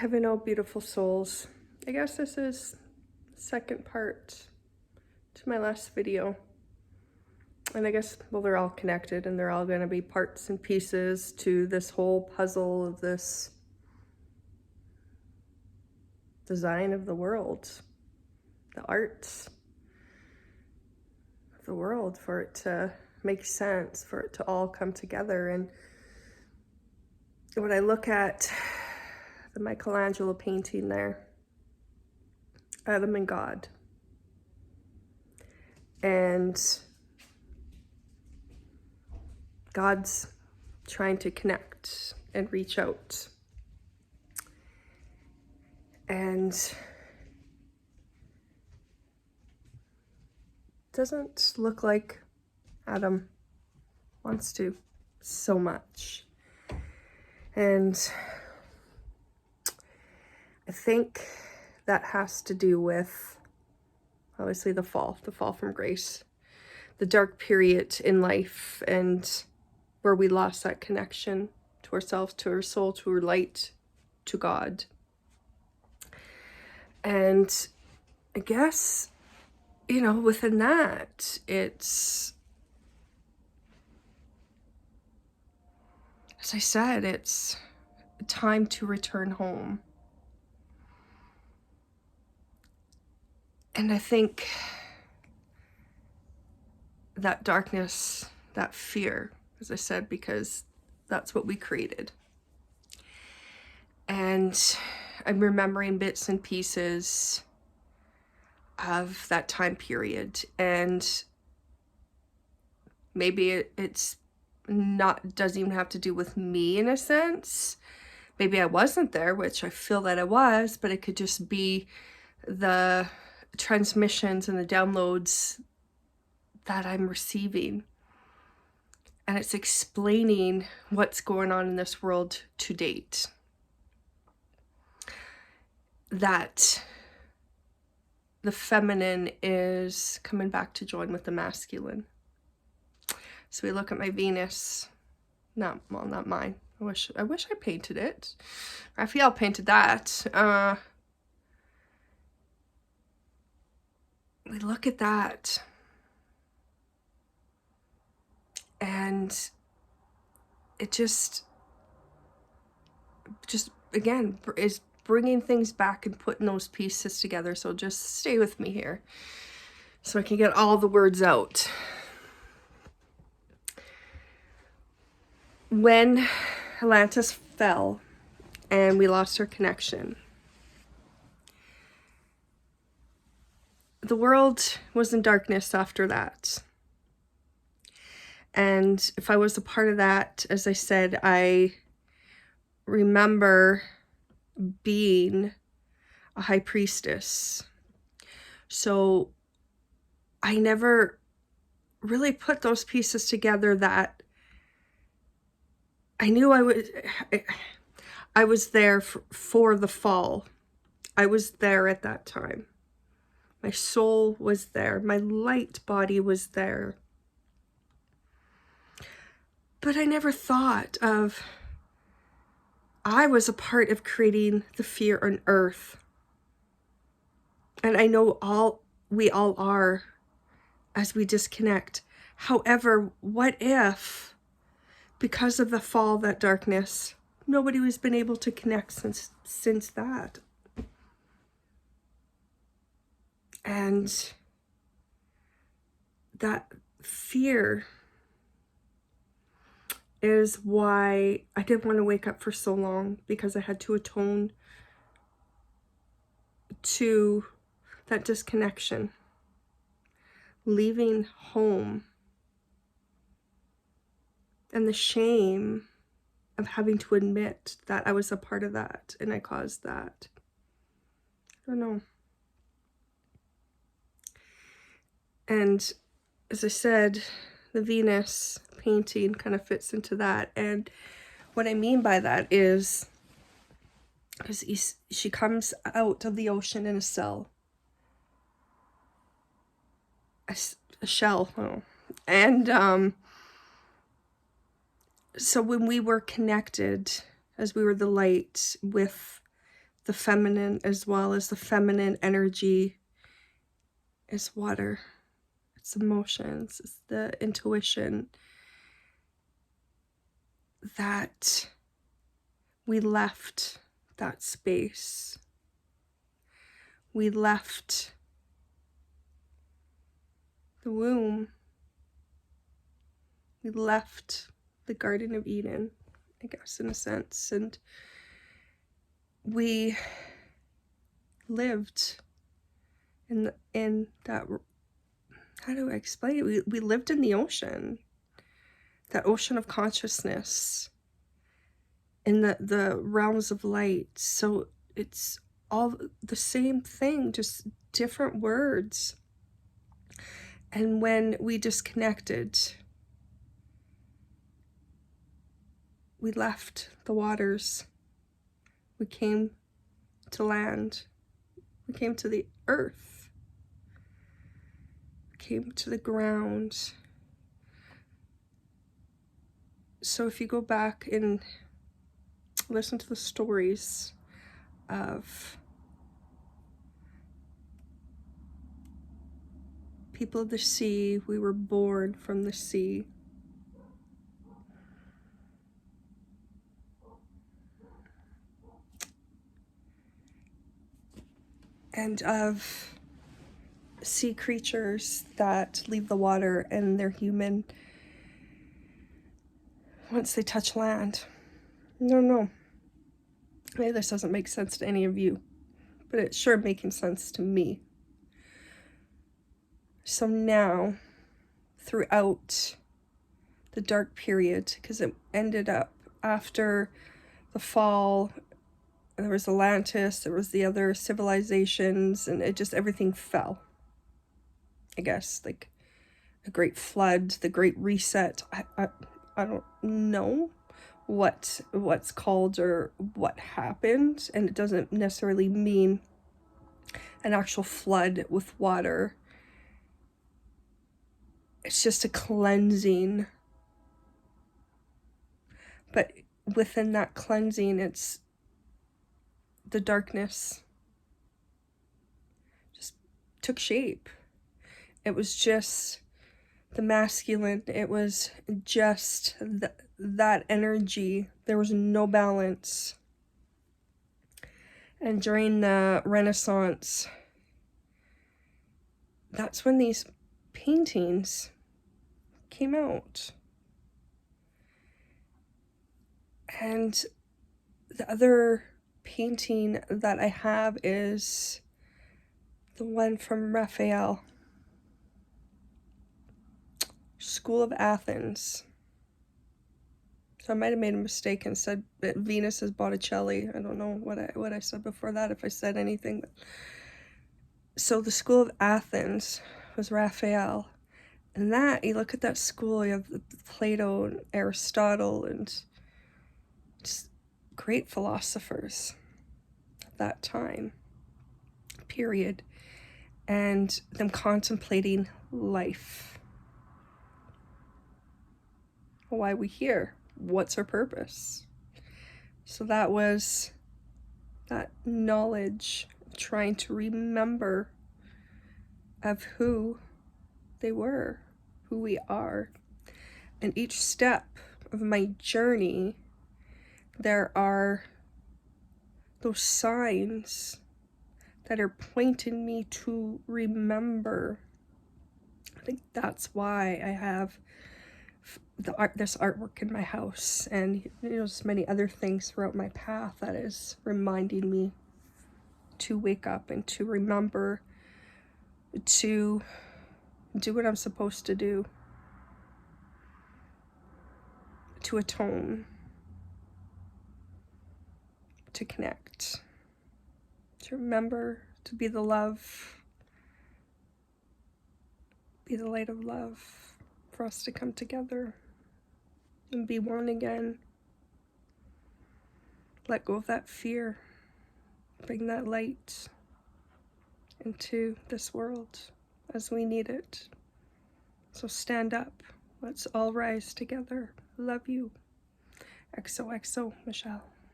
Heaven, oh beautiful souls. I guess this is the second part to my last video. And I guess, well, they're all connected and they're all going to be parts and pieces to this whole puzzle of this design of the world, the arts of the world, for it to make sense, for it to all come together. And when I look at the Michelangelo painting there, Adam and God, and God's trying to connect and reach out, and doesn't look like Adam wants to so much. And I think that has to do with, obviously, the fall from grace, the dark period in life, and where we lost that connection to ourselves, to our soul, to our light, to God. And I guess, you know, within that, it's, as I said, it's time to return home. And I think that darkness, that fear, as I said, because that's what we created. And I'm remembering bits and pieces of that time period. And maybe it's not, doesn't even have to do with me in a sense. Maybe I wasn't there, which I feel that I was, but it could just be the transmissions and the downloads that I'm receiving. And it's explaining what's going on in this world to date. That the feminine is coming back to join with the masculine. So we look at my Venus, not mine. I wish I painted it. Raphael painted that. We look at that, and it just again is bringing things back and putting those pieces together. So just stay with me here so I can get all the words out. When Atlantis fell and we lost our connection, the world was in darkness after that. And if I was a part of that, as I said, I remember being a high priestess. So I never really put those pieces together that I knew I was there for the fall. I was there at that time. My soul was there. My light body was there. But I never thought of, I was a part of creating the fear on earth. And I know we all are as we disconnect. However, what if, because of the fall, that darkness, nobody has been able to connect since that? And that fear is why I didn't want to wake up for so long, because I had to atone to that disconnection, leaving home, and the shame of having to admit that I was a part of that and I caused that. I don't know. And as I said, the Venus painting kind of fits into that. And what I mean by that is, because she comes out of the ocean in a cell. A shell. Oh. And so when we were connected, as we were the light with the feminine, as well as the feminine energy is water. It's emotions, it's the intuition that we left that space. We left the womb. We left the Garden of Eden, I guess, in a sense, and we lived in that, how do I explain it? We lived in the ocean, that ocean of consciousness, in the realms of light. So it's all the same thing, just different words. And when we disconnected, we left the waters. We came to land. We came to the earth. We came to the ground. So if you go back and listen to the stories of people of the sea, we were born from the sea. And of sea creatures that leave the water and they're human once they touch land. No. Maybe this doesn't make sense to any of you, but it's sure making sense to me. So now, throughout the dark period, because it ended up after the fall, there was Atlantis, there was the other civilizations, and it just, everything fell. I guess, like a great flood, the great reset. I don't know what's called or what happened, and it doesn't necessarily mean an actual flood with water. It's just a cleansing. But within that cleansing, it's the darkness just took shape. It was just the masculine. It was just that energy. There was no balance. And during the Renaissance, that's when these paintings came out. And the other painting that I have is the one from Raphael, School of Athens. So I might have made a mistake and said that Venus is Botticelli. I don't know what I said before that, if I said anything. So the School of Athens was Raphael. And that, you look at that school, you have Plato and Aristotle and just great philosophers at that time, period. And them contemplating life. Why are we here? What's our purpose? So that was that knowledge, trying to remember of who they were, who we are. And each step of my journey, there are those signs that are pointing me to remember. I think that's why I have this artwork in my house, and just many other things throughout my path that is reminding me to wake up and to remember to do what I'm supposed to do, to atone, to connect, to remember to be the love, be the light of love, for us to come together and be one again. Let go of that fear. Bring that light into this world as we need it. So stand up. Let's all rise together. Love you. XOXO, Michelle.